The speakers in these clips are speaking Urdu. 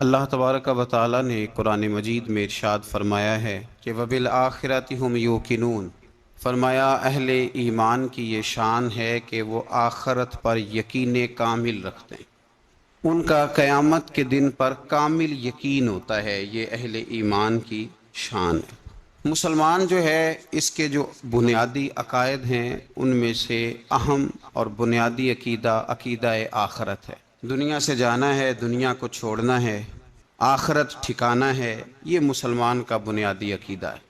اللہ تبارک و تعالی نے قرآن مجید میں ارشاد فرمایا ہے کہ وَبِالْآخِرَةِ هُمْ يُوقِنُونَ، فرمایا اہل ایمان کی یہ شان ہے کہ وہ آخرت پر یقین کامل رکھتے ہیں، ان کا قیامت کے دن پر کامل یقین ہوتا ہے۔ یہ اہل ایمان کی شان ہے۔ مسلمان جو ہے اس کے جو بنیادی عقائد ہیں ان میں سے اہم اور بنیادی عقیدہ آخرت ہے۔ دنیا سے جانا ہے، دنیا کو چھوڑنا ہے، آخرت ٹھکانا ہے، یہ مسلمان کا بنیادی عقیدہ ہے۔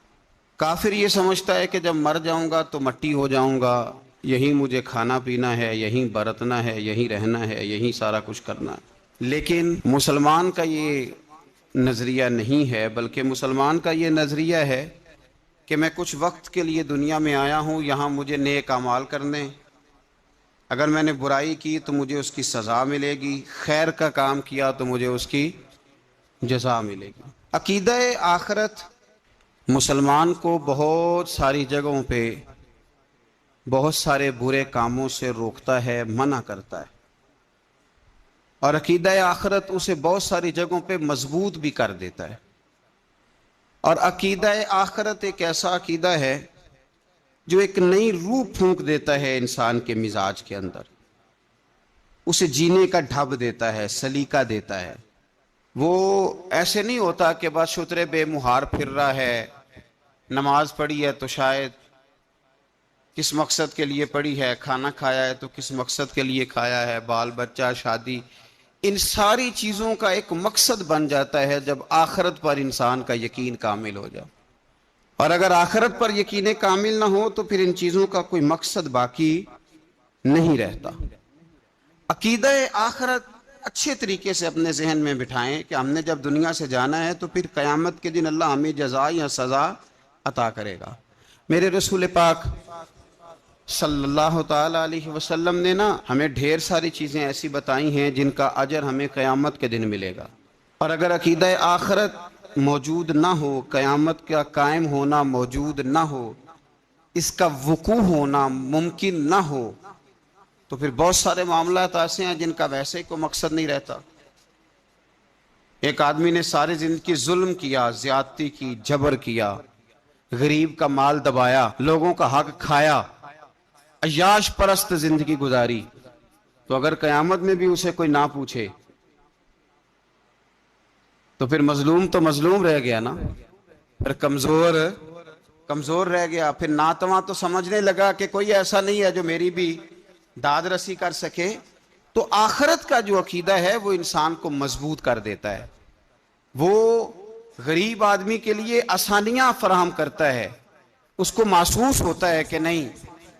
کافر یہ سمجھتا ہے کہ جب مر جاؤں گا تو مٹی ہو جاؤں گا، یہیں مجھے کھانا پینا ہے، یہیں برتنا ہے، یہیں رہنا ہے، یہیں سارا کچھ کرنا ہے۔ لیکن مسلمان کا یہ نظریہ نہیں ہے، بلکہ مسلمان کا یہ نظریہ ہے کہ میں کچھ وقت کے لیے دنیا میں آیا ہوں، یہاں مجھے نیک اعمال کرنے، اگر میں نے برائی کی تو مجھے اس کی سزا ملے گی، خیر کا کام کیا تو مجھے اس کی جزا ملے گی۔ عقیدہ آخرت مسلمان کو بہت ساری جگہوں پہ بہت سارے برے کاموں سے روکتا ہے، منع کرتا ہے، اور عقیدہ آخرت اسے بہت ساری جگہوں پہ مضبوط بھی کر دیتا ہے۔ اور عقیدہ آخرت ایک ایسا عقیدہ ہے جو ایک نئی روح پھونک دیتا ہے انسان کے مزاج کے اندر، اسے جینے کا ڈھب دیتا ہے، سلیقہ دیتا ہے۔ وہ ایسے نہیں ہوتا کہ بس شترے بے مہار پھر رہا ہے، نماز پڑھی ہے تو شاید کس مقصد کے لیے پڑھی ہے، کھانا کھایا ہے تو کس مقصد کے لیے کھایا ہے، بال بچہ، شادی، ان ساری چیزوں کا ایک مقصد بن جاتا ہے جب آخرت پر انسان کا یقین کامل ہو جائے۔ اور اگر آخرت پر یقین کامل نہ ہو تو پھر ان چیزوں کا کوئی مقصد باقی نہیں رہتا۔ عقیدہ آخرت اچھے طریقے سے اپنے ذہن میں بٹھائیں کہ ہم نے جب دنیا سے جانا ہے تو پھر قیامت کے دن اللہ ہمیں جزا یا سزا عطا کرے گا۔ میرے رسول پاک صلی اللہ تعالی علیہ وسلم نے ہمیں ڈھیر ساری چیزیں ایسی بتائی ہیں جن کا اجر ہمیں قیامت کے دن ملے گا۔ اور اگر عقیدہ آخرت موجود نہ ہو، قیامت کا قائم ہونا موجود نہ ہو، اس کا وقوع ہونا ممکن نہ ہو، تو پھر بہت سارے معاملات ایسے ہیں جن کا ویسے کوئی مقصد نہیں رہتا۔ ایک آدمی نے ساری زندگی ظلم کیا، زیادتی کی، جبر کیا، غریب کا مال دبایا، لوگوں کا حق کھایا، عیاش پرست زندگی گزاری، تو اگر قیامت میں بھی اسے کوئی نہ پوچھے تو پھر مظلوم تو مظلوم رہ گیا نا، پھر کمزور رہ گیا، پھر ناتواں تو سمجھنے لگا کہ کوئی ایسا نہیں ہے جو میری بھی داد رسی کر سکے۔ تو آخرت کا جو عقیدہ ہے وہ انسان کو مضبوط کر دیتا ہے، وہ غریب آدمی کے لیے آسانیاں فراہم کرتا ہے، اس کو محسوس ہوتا ہے کہ نہیں،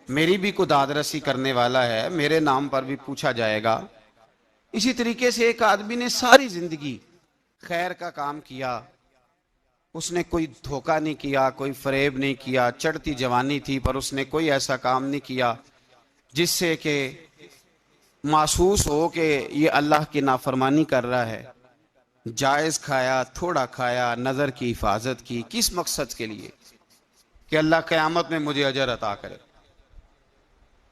میری بھی کوئی داد رسی کرنے والا ہے، میرے نام پر بھی پوچھا جائے گا۔ اسی طریقے سے ایک آدمی نے ساری زندگی خیر کا کام کیا، اس نے کوئی دھوکہ نہیں کیا، کوئی فریب نہیں کیا، چڑھتی جوانی تھی پر اس نے کوئی ایسا کام نہیں کیا جس سے کہ محسوس ہو کہ یہ اللہ کی نافرمانی کر رہا ہے۔ جائز کھایا، تھوڑا کھایا، نظر کی حفاظت کی، کس مقصد کے لیے؟ کہ اللہ قیامت میں مجھے اجر عطا کرے۔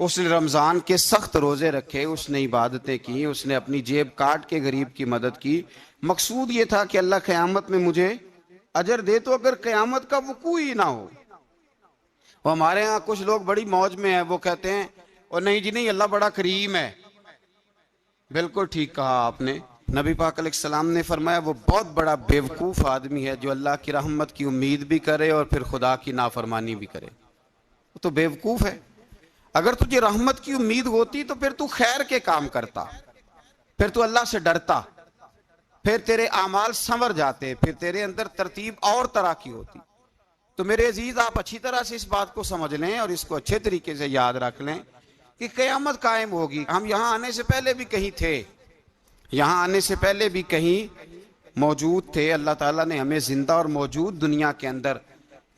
اس نے رمضان کے سخت روزے رکھے، اس نے عبادتیں کی، اس نے اپنی جیب کاٹ کے غریب کی مدد کی، مقصود یہ تھا کہ اللہ قیامت میں مجھے اجر دے۔ تو اگر قیامت کا وقوع ہی نہ ہو، وہ ہمارے ہاں کچھ لوگ بڑی موج میں ہیں، وہ کہتے ہیں اور نہیں جی نہیں، اللہ بڑا کریم ہے۔ بالکل ٹھیک کہا آپ نے، نبی پاک علیہ السلام نے فرمایا وہ بہت بڑا بیوقوف آدمی ہے جو اللہ کی رحمت کی امید بھی کرے اور پھر خدا کی نافرمانی بھی کرے، وہ تو بیوقوف ہے۔ اگر تجھے رحمت کی امید ہوتی تو پھر تو خیر کے کام کرتا، پھر تو اللہ سے ڈرتا، پھر تیرے اعمال سنور جاتے، پھر تیرے اندر ترتیب اور طرح کی ہوتی۔ تو میرے عزیز، آپ اچھی طرح سے اس بات کو سمجھ لیں اور اس کو اچھے طریقے سے یاد رکھ لیں کہ قیامت قائم ہوگی۔ ہم یہاں آنے سے پہلے بھی کہیں تھے، یہاں آنے سے پہلے بھی کہیں موجود تھے، اللہ تعالیٰ نے ہمیں زندہ اور موجود دنیا کے اندر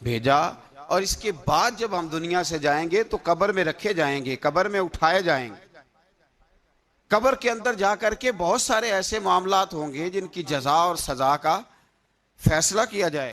بھیجا، اور اس کے بعد جب ہم دنیا سے جائیں گے تو قبر میں رکھے جائیں گے، قبر میں اٹھائے جائیں گے۔ قبر کے اندر جا کر کے بہت سارے ایسے معاملات ہوں گے جن کی جزا اور سزا کا فیصلہ کیا جائے۔